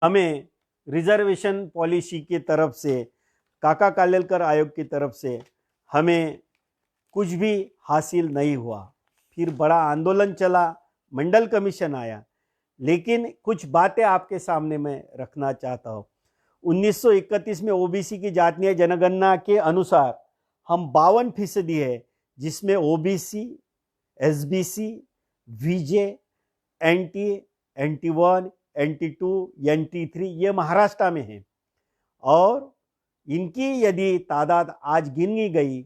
हमें reservation policy की तरफ से, काका कालेलकर आयोग की तरफ से हमें कुछ भी हासिल नहीं हुआ। फिर बड़ा आंदोलन चला, मंडल कमीशन आया, लेकिन कुछ बातें आपके सामने मैं रखना चाहता हूँ। 1931 में ओबीसी की जातीय जनगणना के अनुसार हम 52% है, जिसमें ओबीसी, एसबीसी, वीजे, एनटी, NT1, NT2, NT3 ये महाराष्ट्र में है। और इनकी यदि तादाद आज गिनी गई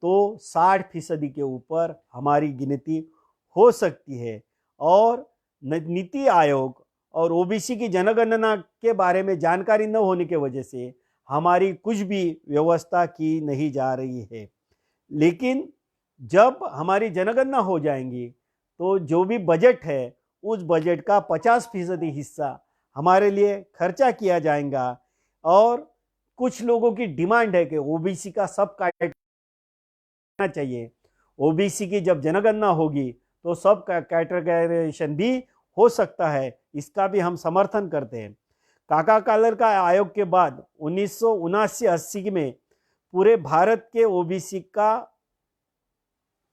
तो 60% के ऊपर हमारी गिनती हो सकती है। और नीति आयोग और ओबीसी की जनगणना के बारे में जानकारी न होने की वजह से हमारी कुछ भी व्यवस्था की नहीं जा रही है। लेकिन जब हमारी जनगणना हो जाएंगी तो जो भी बजट है उस बजट का 50% हिस्सा हमारे लिए खर्चा किया जाएगा। और कुछ लोगों की डिमांड है कि ओबीसी का सब कैटेगरी चाहिए। ओबीसी की जब जनगणना होगी तो सब कैटेगराइजेशन भी हो सकता है, इसका भी हम समर्थन करते हैं। काका कालेलकर आयोग के बाद 1979-80 में पूरे भारत के ओबीसी का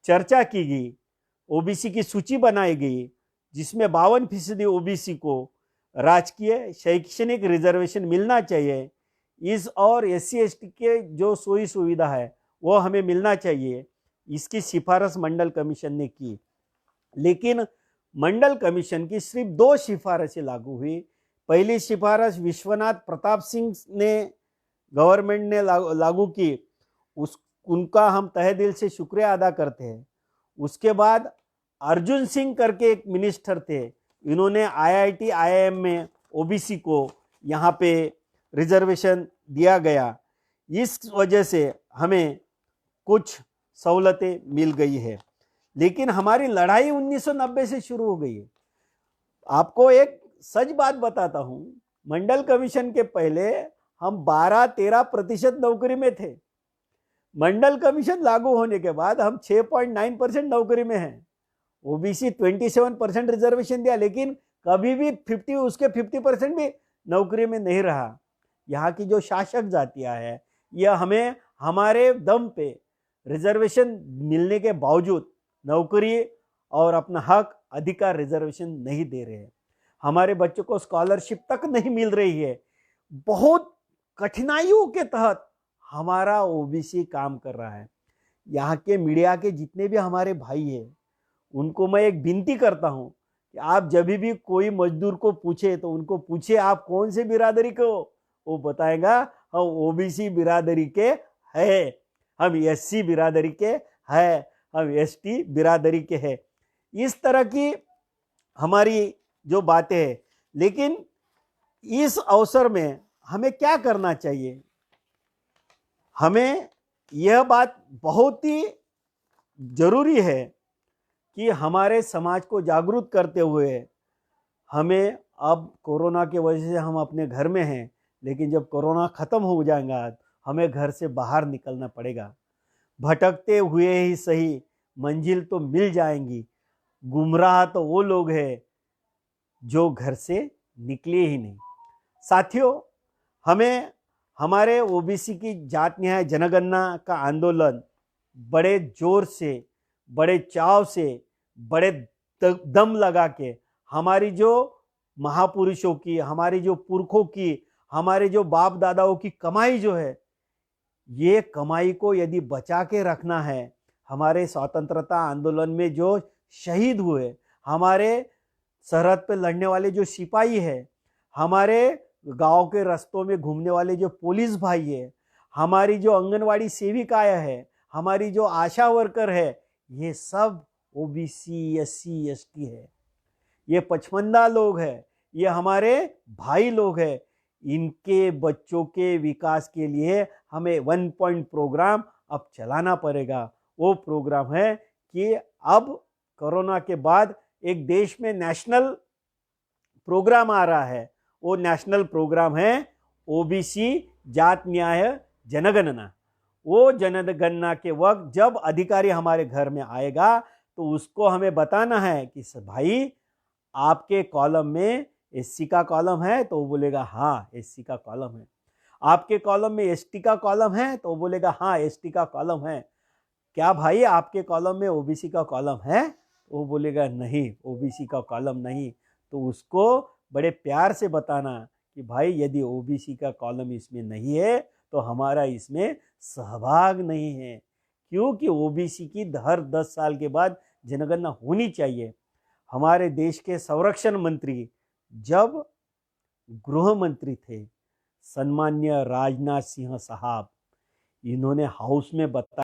चर्चा की गई, ओबीसी की सूची बनाई गई, जिसमें 52% ओबीसी को राजकीय शैक्षणिक रिजर्वेशन मिलना चाहिए। इस और SC ST के जो सोई सुविधा है वो हमें मिलना चाहिए, इसकी सिफारिश मंडल कमीशन ने की। लेकिन मंडल कमीशन की सिर्फ 2 सिफारिशें लागू हुई। पहली सिफारिश विश्वनाथ प्रताप सिंह ने गवर्नमेंट ने लागू की, उनका हम तहे दिल से शुक्रिया अदा करते हैं। उसके बाद अर्जुन सिंह करके एक मिनिस्टर थे, इन्होंने IIT IIM में ओबीसी को यहाँ पे रिजर्वेशन दिया गया। इस वजह से हमें कुछ सहूलतें मिल गई है। लेकिन हमारी लड़ाई 1990 से शुरू हो गई है। आपको एक सच बात बताता हूं, मंडल कमीशन के पहले हम 12-13% नौकरी में थे। मंडल कमीशन लागू होने के बाद हम 6.9% नौकरी में हैं। ओबीसी 27% रिजर्वेशन दिया, लेकिन कभी भी 50% भी नौकरी में नहीं रहा। यहाँ की जो शासक जातियां है यह हमें हमारे दम पे रिजर्वेशन मिलने के बावजूद नौकरी और अपना हक अधिकार रिजर्वेशन नहीं दे रहे हैं। हमारे बच्चों को स्कॉलरशिप तक नहीं मिल रही है। बहुत कठिनाइयों के तहत हमारा ओबीसी काम कर रहा है। यहाँ के मीडिया के जितने भी हमारे भाई हैं उनको मैं एक विनती करता हूँ कि आप जब भी कोई मजदूर को पूछे तो उनको पूछे आप कौन से बिरादरी के हो, वो बताएगा हम ओबीसी बिरादरी के है, हम SC बिरादरी के है, हम ST बिरादरी के है। इस तरह की हमारी जो बातें हैं। लेकिन इस अवसर में हमें क्या करना चाहिए? हमें यह बात बहुत ही जरूरी है कि हमारे समाज को जागरूक करते हुए हमें, अब कोरोना की वजह से हम अपने घर में हैं, लेकिन जब कोरोना खत्म हो जाएगा हमें घर से बाहर निकलना पड़ेगा। भटकते हुए ही सही मंजिल तो मिल जाएंगी, गुमराह तो वो लोग हैं जो घर से निकले ही नहीं। साथियों, हमें हमारे ओबीसी की जात न्याय जनगणना का आंदोलन बड़े जोर से, बड़े चाव से, बड़े दम लगा के हमारी जो महापुरुषों की, हमारी जो पुरखों की, हमारे जो बाप दादाओं की कमाई जो है, ये कमाई को यदि बचा के रखना है, हमारे स्वतंत्रता आंदोलन में जो शहीद हुए, हमारे सरहद पे लड़ने वाले जो सिपाही है, हमारे गांव के रास्तों में घूमने वाले जो पुलिस भाई है, हमारी जो आंगनवाड़ी सेविकाएं है, हमारी जो आशा वर्कर है, ये सब ओबीसी SC ST है। ये पचमंदा लोग हैं, ये हमारे भाई लोग हैं। इनके बच्चों के विकास के लिए हमें 1 पॉइंट प्रोग्राम अब चलाना पड़ेगा। वो प्रोग्राम है कि अब कोरोना के बाद एक देश में नेशनल प्रोग्राम आ रहा है। वो नेशनल प्रोग्राम है ओबीसी जात न्याय जनगणना। वो जनगणना के वक्त जब अधिकारी हमारे घर में आएगा तो उसको हमें बताना है कि भाई आपके कॉलम में एससी का कॉलम है तो वो बोलेगा हाँ एससी का कॉलम है। आपके कॉलम में एसटी का कॉलम है तो वो बोलेगा हाँ एसटी का कॉलम है। क्या भाई आपके कॉलम में ओबीसी का कॉलम है? वो बोलेगा नहीं ओबीसी का कॉलम नहीं। तो उसको बड़े प्यार से बताना कि भाई यदि ओबीसी का कॉलम इसमें नहीं है तो हमारा इसमें सहभाग नहीं है, क्योंकि ओबीसी की हर 10 साल के बाद जनगणना होनी चाहिए। हमारे देश के संरक्षण मंत्री जब गृह मंत्री थे सम्मान्य राजनाथ सिंह साहब, इन्होंने हाउस में बताया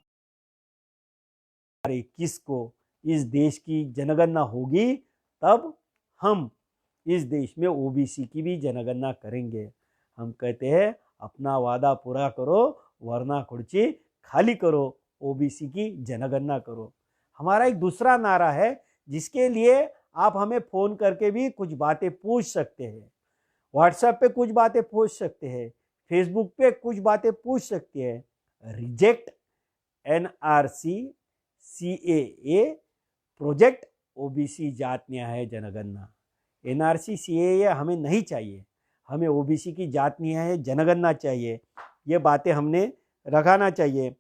2021 को इस देश की जनगणना होगी, तब हम इस देश में ओबीसी की भी जनगणना करेंगे। हम कहते हैं अपना वादा पूरा करो वरना कुर्सी खाली करो, ओबीसी की जनगणना करो। हमारा एक दूसरा नारा है जिसके लिए आप हमें फ़ोन करके भी कुछ बातें पूछ सकते हैं, व्हाट्सएप पे कुछ बातें पूछ सकते हैं, फेसबुक पे कुछ बातें पूछ सकते हैं। Reject NRC CAA project OBC जात न्याय जनगणना। एनआरसी सीएए हमें नहीं चाहिए, हमें ओबीसी की जात न्याय जनगणना चाहिए। ये बातें हमने रखाना चाहिए।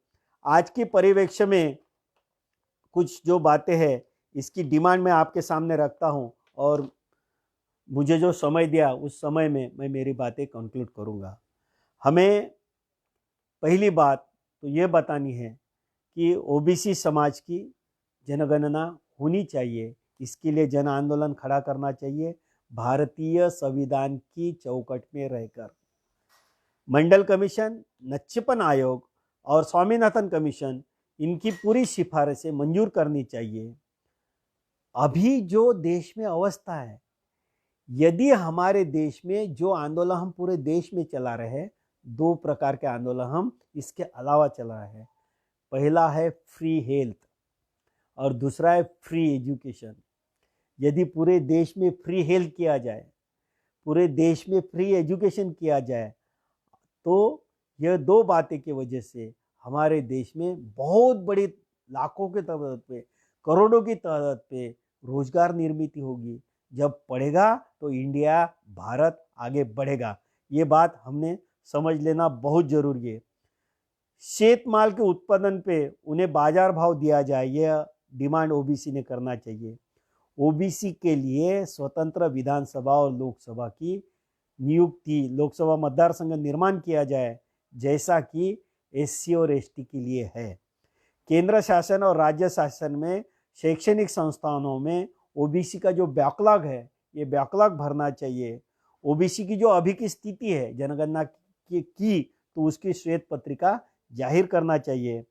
आज की परिवेक्ष्य में कुछ जो बातें हैं इसकी डिमांड मैं आपके सामने रखता हूँ, और मुझे जो समय दिया उस समय में मैं मेरी बातें कंक्लूड करूँगा। हमें पहली बात तो ये बतानी है कि ओबीसी समाज की जनगणना होनी चाहिए। इसके लिए जन आंदोलन खड़ा करना चाहिए भारतीय संविधान की चौकट में रहकर। मंडल कमीशन, नच्छपन आयोग और स्वामीनाथन कमीशन, इनकी पूरी सिफारिशें मंजूर करनी चाहिए। अभी जो देश में अवस्था है, यदि हमारे देश में जो आंदोलन हम पूरे देश में चला रहे हैं, 2 प्रकार के आंदोलन हम इसके अलावा चला रहे हैं। पहला है फ्री हेल्थ और दूसरा है फ्री एजुकेशन। यदि पूरे देश में फ्री हेल्थ किया जाए, पूरे देश में फ्री एजुकेशन किया जाए, तो यह 2 बातें की वजह से हमारे देश में बहुत बड़ी लाखों के तादाद पे, करोड़ों की तादाद पे रोजगार निर्मित होगी। जब बढ़ेगा तो इंडिया, भारत आगे बढ़ेगा। ये बात हमने समझ लेना बहुत जरूरी है। शेत माल के उत्पादन पे उन्हें बाजार भाव दिया जाए, यह डिमांड ओबीसी ने करना चाहिए। ओबीसी के लिए स्वतंत्र विधानसभा और लोकसभा की नियुक्ति, लोकसभा मतदार संघ निर्माण किया जाए जैसा कि एससी और एसटी के लिए है। केंद्र शासन और राज्य शासन में शैक्षणिक संस्थानों में ओबीसी का जो बैकलॉग है, ये बैकलॉग भरना चाहिए। ओबीसी की जो अभी की स्थिति है जनगणना की तो उसकी श्वेत पत्रिका जाहिर करना चाहिए।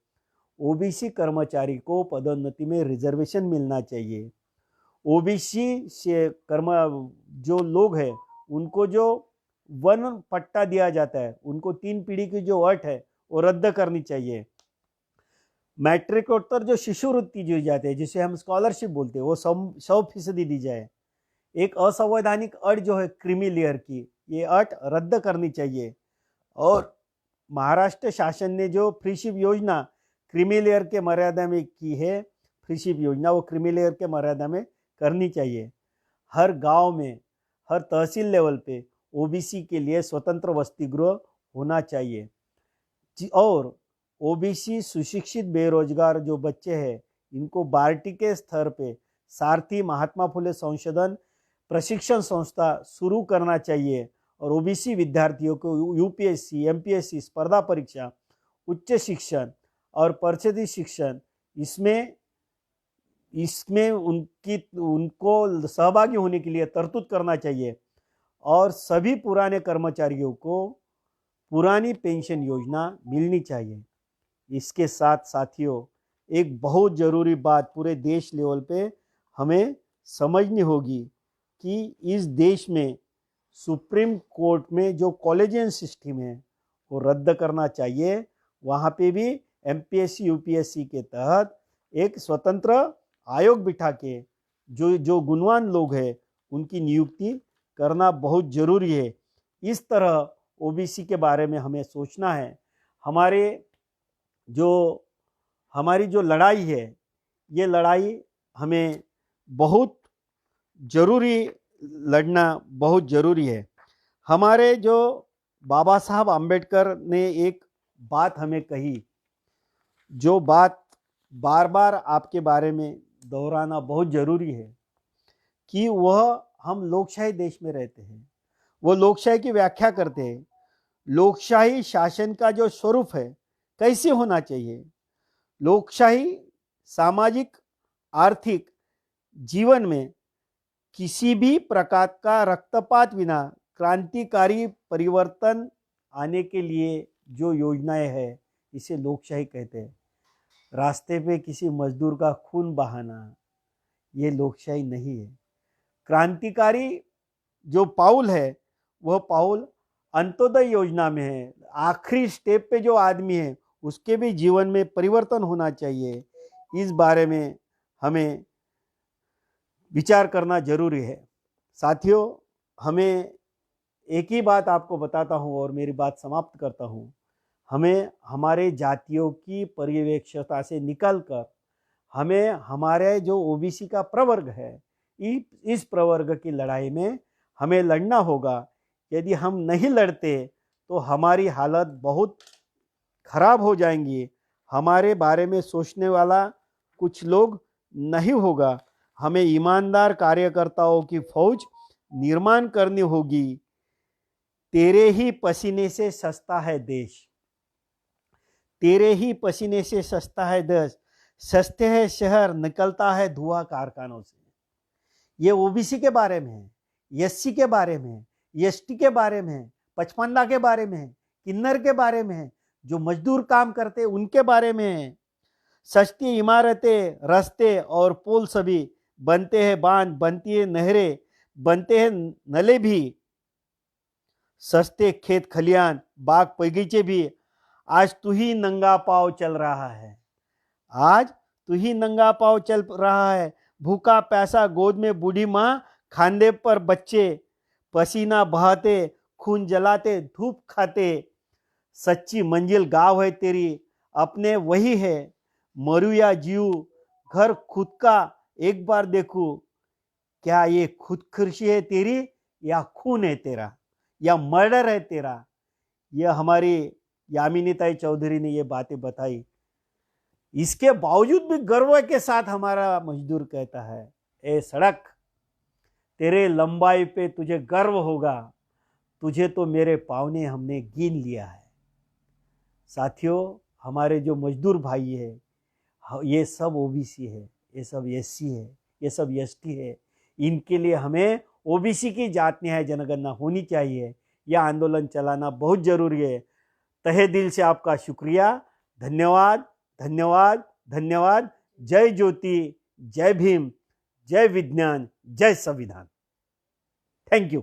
ओबीसी कर्मचारी को पदोन्नति में रिजर्वेशन मिलना चाहिए। ओबीसी से जो लोग हैं उनको जो वन पट्टा दिया जाता है, उनको 3 पीढ़ी की जो अट है वो रद्द करनी चाहिए। मैट्रिकोत्तर जो शिष्यवृत्ति दी जाती है, जिसे हम स्कॉलरशिप बोलते हैं, वो 100% दी जाए। एक असंवैधानिक अट जो है क्रीमी लेयर की, ये अट रद्द करनी चाहिए। और महाराष्ट्र शासन ने जो फ्रीशिप योजना क्रीमी लेयर के मर्यादा में की है, फ्रीशिप योजना वो क्रीमी लेयर के मर्यादा में करनी चाहिए। हर गांव में, हर तहसील लेवल पे ओबीसी के लिए स्वतंत्र वसति गृह होना चाहिए। और ओबीसी सुशिक्षित बेरोजगार जो बच्चे हैं, इनको बार्टी के स्तर पे सारथी महात्मा फुले संशोधन प्रशिक्षण संस्था शुरू करना चाहिए। और ओबीसी विद्यार्थियों को यूपीएससी, एमपीएससी स्पर्धा परीक्षा, उच्च शिक्षण और परिषदीय शिक्षण, इसमें उनको सहभागी होने के लिए तरतूद करना चाहिए। और सभी पुराने कर्मचारियों को पुरानी पेंशन योजना मिलनी चाहिए। इसके साथ साथियों, एक बहुत ज़रूरी बात पूरे देश लेवल पे हमें समझनी होगी कि इस देश में सुप्रीम कोर्ट में जो कॉलेजियन सिस्टम है वो रद्द करना चाहिए। वहाँ पे भी एमपीएससी यूपीएससी के तहत एक स्वतंत्र आयोग बिठा के जो गुणवान लोग हैं उनकी नियुक्ति करना बहुत ज़रूरी है। इस तरह ओबीसी के बारे में हमें सोचना है। हमारी जो लड़ाई है, ये लड़ाई हमें बहुत ज़रूरी लड़ना बहुत ज़रूरी है। हमारे जो बाबा साहब आम्बेडकर ने एक बात हमें कही, जो बात बार बार आपके बारे में दोहराना बहुत ज़रूरी है कि वह हम लोकशाही देश में रहते हैं। वो लोकशाही की व्याख्या करते हैं। लोकशाही शासन का जो स्वरूप है कैसे होना चाहिए। लोकशाही सामाजिक आर्थिक जीवन में किसी भी प्रकार का रक्तपात बिना क्रांतिकारी परिवर्तन आने के लिए जो योजनाएं हैं, इसे लोकशाही कहते हैं। रास्ते पे किसी मजदूर का खून बहाना, ये लोकशाही नहीं है। क्रांतिकारी जो पाउल है, वह पाउल अंत्योदय योजना में है। आखिरी स्टेप पे जो आदमी है, उसके भी जीवन में परिवर्तन होना चाहिए। इस बारे में हमें विचार करना जरूरी है। साथियों, हमें एक ही बात आपको बताता हूँ और मेरी बात समाप्त करता हूँ। हमें हमारे जातियों की पर्यवेक्षता से निकलकर हमें हमारे जो ओबीसी का प्रवर्ग है, इस प्रवर्ग की लड़ाई में हमें लड़ना होगा। यदि हम नहीं लड़ते तो हमारी हालत बहुत खराब हो जाएंगी। हमारे बारे में सोचने वाला कुछ लोग नहीं होगा। हमें ईमानदार कार्यकर्ताओं की फौज निर्माण करनी होगी। तेरे ही पसीने से सस्ता है देश, तेरे ही पसीने से सस्ता है देश, सस्ते हैं शहर, निकलता है धुआं कारखानों से। ये ओबीसी के बारे में है, एससी के बारे में है, एसटी के बारे में है, पचपंदा के बारे में है, किन्नर के बारे में है, जो मजदूर काम करते उनके बारे में है। सस्ती इमारतें, रास्ते और पुल सभी बनते हैं, बांध बनती है, नहरें बनते हैं, नले भी, सस्ते खेत खलियान बाग बगीचे भी। आज तू ही नंगा पाव चल रहा है, आज तू ही नंगा पाव चल रहा है। भूखा पैसा गोद में बूढ़ी माँ, खांदे पर बच्चे, पसीना बहाते, खून जलाते, धूप खाते। सच्ची मंजिल गाँव है तेरी, अपने वही है, मरू या जीव घर खुद का एक बार देखूं। क्या ये खुदकुशी है तेरी या खून है तेरा, या मर्डर है तेरा। यह हमारी यामिनीताई चौधरी ने ये बातें बताई। इसके बावजूद भी गर्व के साथ हमारा मजदूर कहता है, ए सड़क, तेरे लंबाई पे तुझे गर्व होगा, तुझे तो मेरे पाँव ने हमने गिन लिया है। साथियों, हमारे जो मजदूर भाई है, ये सब ओबीसी है, ये सब एससी है, ये सब एसटी है। इनके लिए हमें ओबीसी की जात न्याय जनगणना होनी चाहिए। यह आंदोलन चलाना बहुत जरूरी है। तहे दिल से आपका शुक्रिया। धन्यवाद, धन्यवाद, धन्यवाद। जय ज्योति, जय भीम, जय विज्ञान, जय संविधान। Thank you.